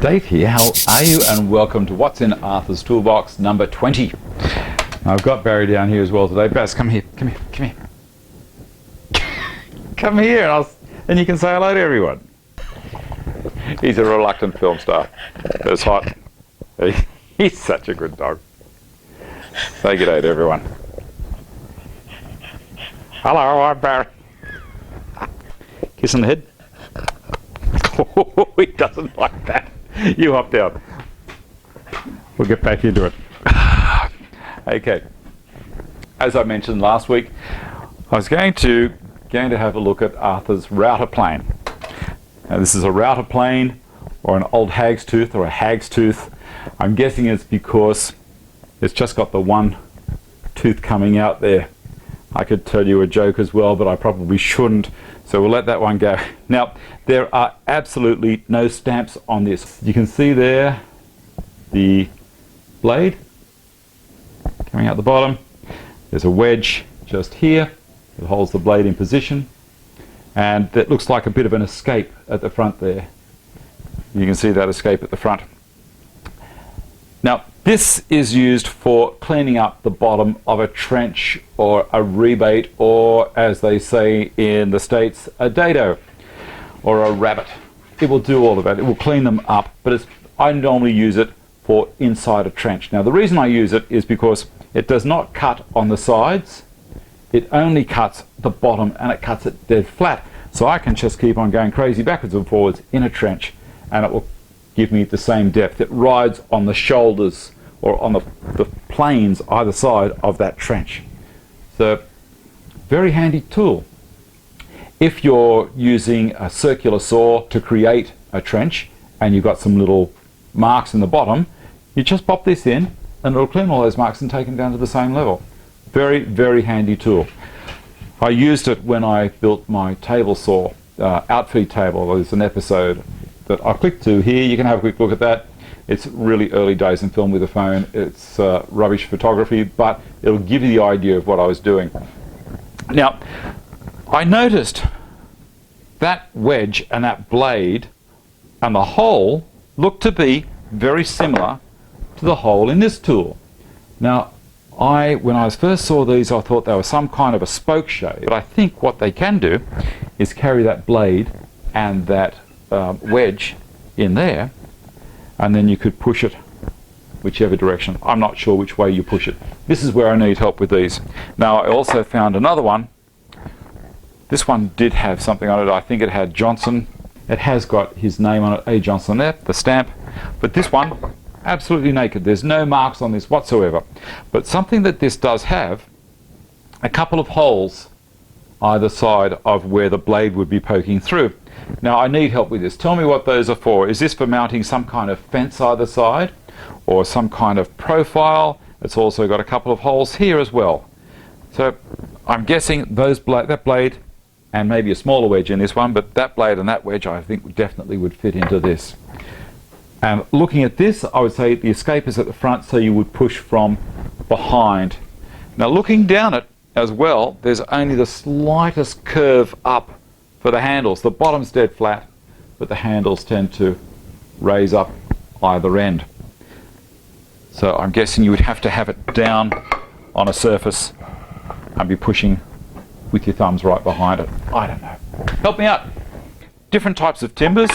Dave here, how are you? And welcome to What's in Arthur's Toolbox number 20. I've got Barry down here as well today. Baz, come here, come here, come here. Come here, and you can say hello to everyone. He's a reluctant film star. It's hot. He's such a good dog. Say good day to everyone. Hello, I'm Barry. Kiss on the head. Oh, he doesn't like that. You hopped out. We'll get back into it. Okay. As I mentioned last week, I was going to have a look at Arthur's router plane. Now, this is a router plane or an old hag's tooth or a hag's tooth. I'm guessing it's because it's just got the one tooth coming out there. I could tell you a joke as well, but I probably shouldn't, so we'll let that one go. Now, there are absolutely no stamps on this. You can see there the blade coming out the bottom. There's a wedge just here that holds the blade in position, and that looks like a bit of an escape at the front there. You can see that escape at the front. Now, this is used for cleaning up the bottom of a trench or a rebate, or as they say in the States, a dado or a rabbit. It will do all of that. It will clean them up, but I normally use it for inside a trench. Now, the reason I use it is because it does not cut on the sides. It only cuts the bottom, and it cuts it dead flat. So I can just keep on going crazy backwards and forwards in a trench, and it will give me the same depth. It rides on the shoulders or on the planes either side of that trench. So, very handy tool. If you're using a circular saw to create a trench and you've got some little marks in the bottom, you just pop this in and it'll clean all those marks and take them down to the same level. Very, very handy tool. I used it when I built my table saw, outfeed table. There's an episode that I clicked to here. You can have a quick look at that. It's really early days in film with a phone. It's rubbish photography, but it'll give you the idea of what I was doing. Now, I noticed that wedge and that blade and the hole looked to be very similar to the hole in this tool. Now, when I first saw these, I thought they were some kind of a spoke shave, but I think what they can do is carry that blade and that wedge in there, and then you could push it whichever direction. I'm not sure which way you push it. This is where I need help with these. Now, I also found another one. This one did have something on it. I think it had Johnson. It has got his name on it, A. Johnson there, the stamp. But this one, absolutely naked. There's no marks on this whatsoever. But something that this does have, a couple of holes either side of where the blade would be poking through. Now, I need help with this. Tell me what those are for. Is this for mounting some kind of fence either side or some kind of profile? It's also got a couple of holes here as well. So I'm guessing that blade and maybe a smaller wedge in this one, but that blade and that wedge I think definitely would fit into this. And looking at this, I would say the escape is at the front, so you would push from behind. Now, looking down it as well, there's only the slightest curve up for the handles. The bottom's dead flat, but the handles tend to raise up either end. So I'm guessing you would have to have it down on a surface and be pushing with your thumbs right behind it. I don't know. Help me out. Different types of timbers.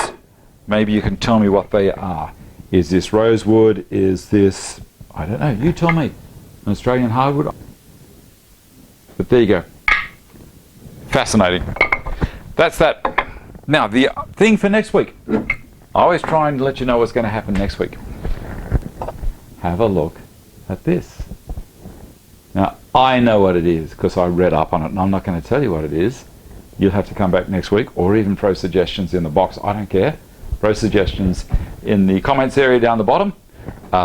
Maybe you can tell me what they are. Is this rosewood? Is this, I don't know, you tell me. An Australian hardwood? But there you go. Fascinating. That's that. Now, the thing for next week. I always try and let you know what's going to happen next week. Have a look at this. Now, I know what it is because I read up on it, and I'm not going to tell you what it is. You'll have to come back next week, or even throw suggestions in the box. I don't care. Throw suggestions in the comments area down the bottom.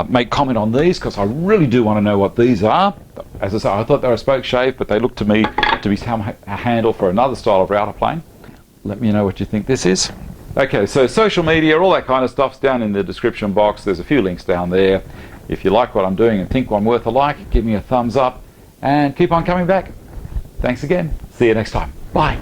Make comment on these because I really do want to know what these are. As I say, I thought they were a spoke shave, but they look to me to be a handle for another style of router plane. Let me know what you think this is. Okay, so social media, all that kind of stuff's down in the description box. There's a few links down there. If you like what I'm doing and think I'm worth a like, give me a thumbs up and keep on coming back. Thanks again. See you next time. Bye.